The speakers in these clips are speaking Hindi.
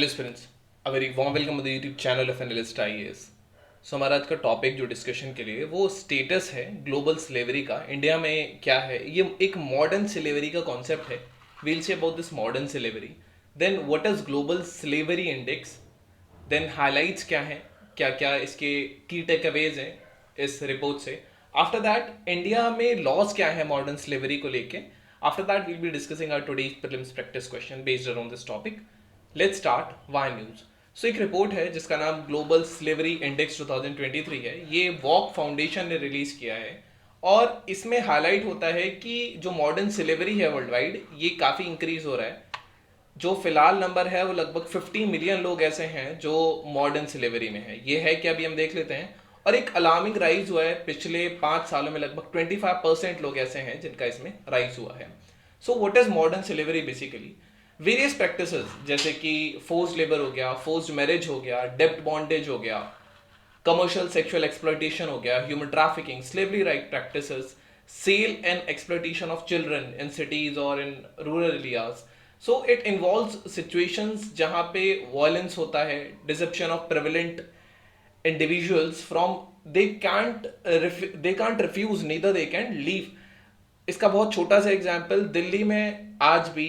Hello students, a very warm welcome to the YouTube channel of analyst IAS. So हमारा आज का टॉपिक जो डिस्कशन के लिए वो स्टेटस है ग्लोबल स्लेवरी का। इंडिया में क्या है, ये एक मॉडर्न स्लेवरी का कॉन्सेप्ट है। We'll see about this modern slavery, then what is global slavery index, then highlights क्या हैं, क्या क्या इसके की टेकअवेज हैं इस रिपोर्ट से। आफ्टर दैट इंडिया में लॉज क्या है मॉडर्न स्लेवरी को लेके। After that will be discussing our today's prelims practice question based around this topic. Let's start with news. So एक रिपोर्ट है जिसका नाम ग्लोबल स्लेवरी इंडेक्स 2023 है। ये वॉक फाउंडेशन ने रिलीज किया है और इसमें हाईलाइट होता है कि जो मॉडर्न स्लेवरी है वर्ल्ड वाइड, ये काफ़ी इंक्रीज हो रहा है। जो फिलहाल नंबर है वो लगभग 50 मिलियन लोग ऐसे हैं जो मॉडर्न स्लेवरी में है। ये है कि अभी हम देख लेते हैं। और एक अलार्मिंग राइज हुआ है पिछले 5 सालों में, लगभग 25% लोग ऐसे हैं जिनका इसमें राइज हुआ है। So what is modern slavery basically? Various practices जैसे कि फोर्स्ड लेबर हो गया, फोर्स्ड मैरिज हो गया, डेप्ट बॉन्डेज हो गया, कमर्शियल सेक्सुअल एक्सप्लॉयटेशन हो गया, human trafficking, slavery right practices, sale and exploitation of children in cities और in rural areas. So it involves situations जहां पे वायलेंस होता है, deception of prevalent individuals from they can't refuse, neither they can leave. इसका बहुत छोटा सा एग्जाम्पल, दिल्ली में आज भी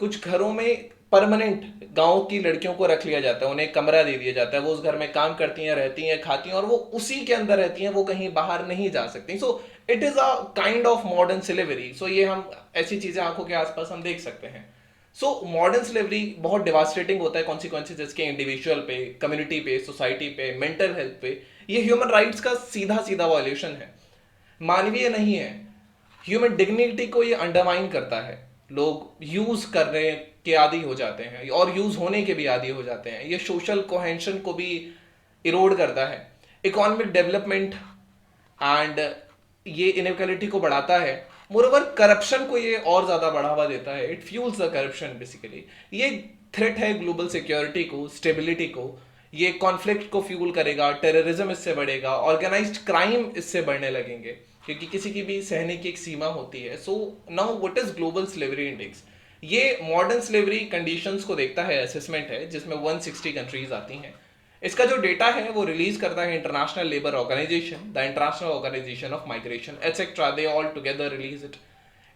कुछ घरों में परमानेंट गांव की लड़कियों को रख लिया जाता है, उन्हें कमरा दे दिया जाता है, वो उस घर में काम करती हैं, रहती हैं, खाती हैं और वो उसी के अंदर रहती हैं, वो कहीं बाहर नहीं जा सकती। So it is a kind of modern slavery. So ये हम ऐसी चीजें आंखों के आसपास हम देख सकते हैं। सो मॉडर्न स्लेवरी बहुत डिवास्टेटिंग होता है कॉन्सिक्वेंसेज इसके इंडिविजुअल पे, कम्युनिटी पे, सोसाइटी पे, मेंटल हेल्थ पे। ये ह्यूमन राइट्स का सीधा सीधा वायलेशन है, मानवीय नहीं है। ह्यूमन डिग्निटी को ये अंडरमाइन करता है। लोग यूज करने के आदी हो जाते हैं और यूज होने के भी आदी हो जाते हैं। ये सोशल कोहेंशन को भी इरोड करता है, इकोनॉमिक डेवलपमेंट एंड ये इनइक्वालिटी को बढ़ाता है। मोरओवर करप्शन को ये और ज्यादा बढ़ावा देता है। It fuels the corruption basically. ये थ्रेट है ग्लोबल सिक्योरिटी को, स्टेबिलिटी को। ये कॉन्फ्लिक्ट को फ्यूल करेगा, टेररिज्म इससे बढ़ेगा, ऑर्गेनाइज्ड क्राइम इससे बढ़ने लगेंगे, क्योंकि किसी की भी सहने की एक सीमा होती है। So now what is global slavery index? ये मॉडर्न स्लेवरी कंडीशंस को देखता है, असेसमेंट है जिसमें 160 कंट्रीज आती हैं। इसका जो डेटा है वो रिलीज करता है International Labour Organization, the International Organization of Migration etcetera, they all together release it.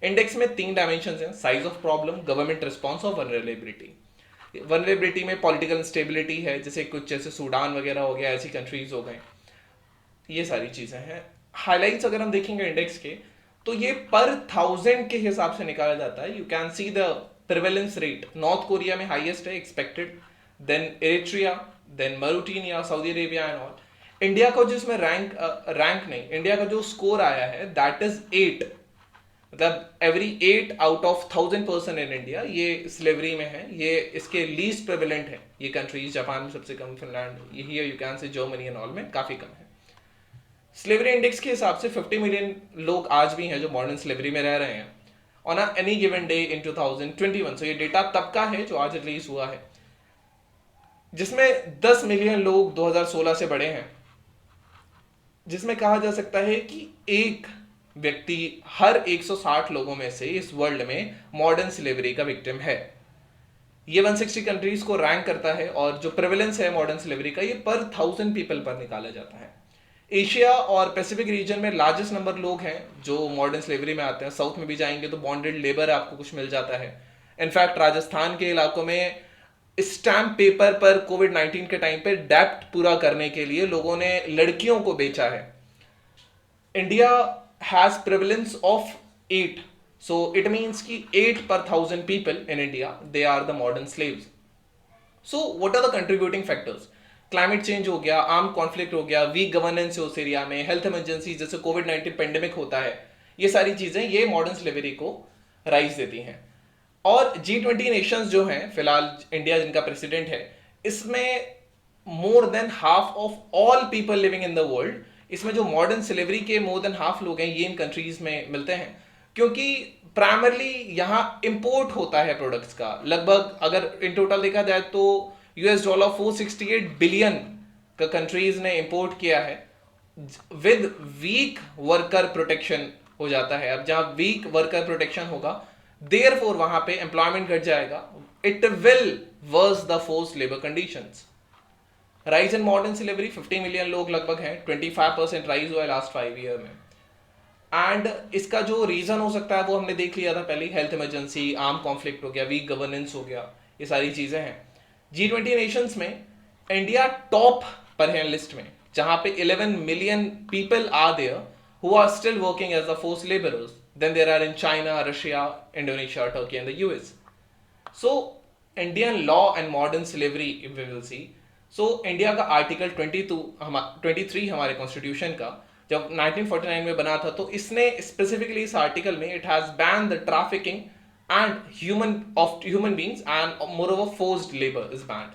Index में 3 डायमेंशन हैं: size of problem, government response और वनरेबिलिटी। वनरेबिलिटी में पॉलिटिकल इंस्टेबिलिटी है, जैसे कुछ जैसे सूडान वगैरह हो गया, ऐसी कंट्रीज हो गए, ये सारी चीजें हैं। हाइलाइट्स अगर हम देखेंगे इंडेक्स के, तो ये पर 1000 के हिसाब से निकाला जाता है। You can see the prevalence rate. North Korea में हाईएस्ट है expected, then Eritrea, then Mauritania, Saudi Arabia and all. India को जिसमें रैंक नहीं, इंडिया का जो स्कोर आया है दैट इज 8। मतलब every 8 out of 1000 person in India ये स्लेवरी में है। ये इसके लीस्ट प्रेवलेंट है ये कंट्रीज। जापान में सबसे कम, फिनलैंड, यही है, you can say Germany and all में काफी कम है। स्लेवरी इंडेक्स के हिसाब से 50 मिलियन लोग आज भी हैं जो मॉडर्न स्लेवरी में रह रहे हैं on any given day in 2021। सो ये डेटा तब का है जो आज रिलीज हुआ है, जिसमें 10 मिलियन लोग 2016 से बड़े हैं, जिसमें कहा जा सकता है कि एक व्यक्ति हर 160 लोगों में से इस वर्ल्ड में मॉडर्न स्लेवरी का विक्टिम है। ये 160 कंट्रीज को रैंक करता है और जो प्रेवलेंस है मॉडर्न स्लेवरी का ये पर 1000 पीपल पर निकाला जाता है। एशिया और पैसिफिक रीजन में लार्जेस्ट नंबर लोग हैं जो मॉडर्न स्लेवरी में आते हैं। साउथ में भी जाएंगे तो बॉन्डेड लेबर आपको कुछ मिल जाता है। इनफैक्ट राजस्थान के इलाकों में स्टैम्प पेपर पर कोविड-19 के टाइम पे डेप्ट पूरा करने के लिए लोगों ने लड़कियों को बेचा है। India has prevalence of 8, so it means कि 8 पर 1000 people in India they are the modern slaves. So what are the contributing factors? Climate change हो गया, आर्म कॉन्फ्लिक्ट हो गया, वीक गवर्नेंस है उस एरिया में, हेल्थ इमरजेंसी जैसे कोविड-19 पेंडेमिक होता है, ये सारी चीजें ये मॉडर्न स्लेवरी को राइज देती हैं। और G20 नेशंस जो हैं, फिलहाल इंडिया जिनका प्रेसिडेंट है, इसमें more than half of all people living in the world, इसमें जो मॉडर्न स्लेवरी के मोर देन हाफ लोग हैं ये इन कंट्रीज में मिलते हैं, क्योंकि प्राइमरली यहाँ इंपोर्ट होता है प्रोडक्ट्स का। लगभग अगर इन टोटल देखा जाए तो $468 बिलियन का कंट्रीज ने इंपोर्ट किया है। विद वीक वर्कर प्रोटेक्शन हो जाता है। अब जहां वीक वर्कर प्रोटेक्शन होगा, देयरफॉर वहां पे एम्प्लॉयमेंट घट जाएगा, it will worse the forced labour conditions. Rise in modern slavery, 50 million लोग लगभग हैं, 25% राइज हुआ है लास्ट 5 ईयर में। एंड इसका जो रीजन हो सकता है वो हमने देख लिया था पहले, हेल्थ इमरजेंसी, आर्म कॉन्फ्लिक्ट हो गया, वीक गवर्नेंस हो गया, ये सारी चीजें हैं। G20 नेशंस में इंडिया टॉप पर है लिस्ट में, जहां पे 11 million people are there who are still working as the forced labourers. Then there are in China, Russia, Indonesia, Turkey and the US. So Indian law and modern slavery we will see. So India का आर्टिकल 23 हमारे कॉन्स्टिट्यूशन का जब 1949 में बना था, तो इसने स्पेसिफिकली इस आर्टिकल में it has ban the trafficking and human beings and moreover forced labour is band.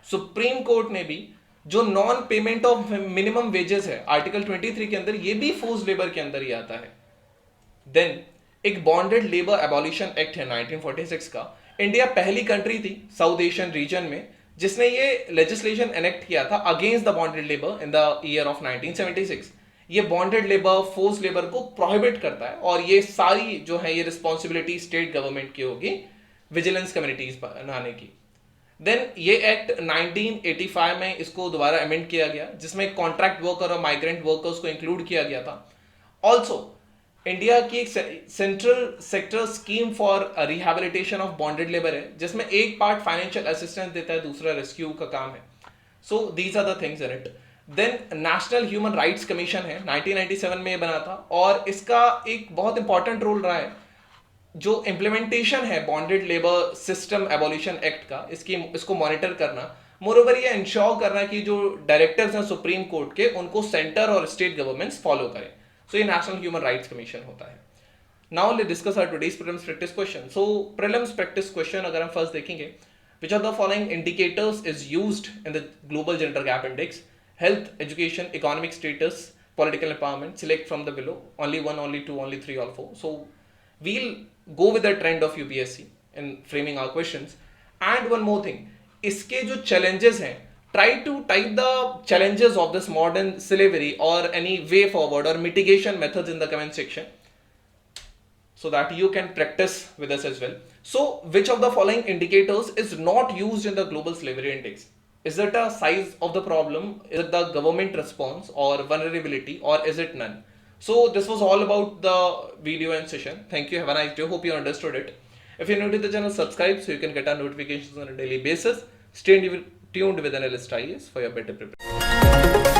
Supreme court ने भी जो non payment of minimum wages है आर्टिकल 23 के अंदर, ये भी फोर्स्ड लेबर के अंदर ही आता है। देन एक बॉन्डेड लेबर एबॉलिशन एक्ट है 1946 का। इंडिया पहली कंट्री थी साउथ एशियन रीजन में जिसने ये लेजिस्लेशन एनेक्ट किया था against the bonded labour in the year of 1976। ये बॉन्डेड लेबर, फोर्स लेबर को प्रोहिबिट करता है, और ये सारी जो है ये रिस्पॉन्सिबिलिटी स्टेट गवर्नमेंट की होगी विजिलेंस कम्युनिटीज बनाने की। देन ये एक्ट 1985 में इसको दोबारा अमेंड किया गया, जिसमें कॉन्ट्रैक्ट वर्कर और माइग्रेंट वर्कर्स को इंक्लूड किया गया था। ऑल्सो इंडिया की एक central sector scheme for rehabilitation of bonded labour है, जिसमें एक पार्ट फाइनेंशियल असिस्टेंस देता है, दूसरा रेस्क्यू का काम है। So these are the things in it. Then national human rights commission है, 1997 में ये बना था, और इसका एक बहुत इंपॉर्टेंट रोल रहा है जो इम्प्लीमेंटेशन है bonded labour system abolition act का, इसको मॉनिटर करना, मोरओवर ये इंश्योर करना कि जो डायरेक्टिव्स हैं सुप्रीम कोर्ट के उनको सेंटर और स्टेट गवर्नमेंट्स फॉलो करें। सो ये नेशनल ह्यूमन राइट्स कमीशन होता है। Now let's discuss our today's prelims practice question. So prelims practice question अगर हम फर्स्ट देखेंगे, which of the following indicators is used in the global gender gap index? Health, education, economic status, political empowerment. Select from the below. Only one, only two, only three, or four. So we'll go with the trend of UPSC in framing our questions. And one more thing, इसके जो challenges हैं, try to type the challenges of this modern slavery or any way forward or mitigation methods in the comment section, so that you can practice with us as well. So which of the following indicators is not used in the global slavery index? Is it a size of the problem, is it the government response, or vulnerability, or is it none? So this was all about the video and session. Thank you, have a nice day, hope you understood it. If you're new to the channel, subscribe so you can get our notifications on a daily basis. Stay tuned with Analyst IAS for your better preparation.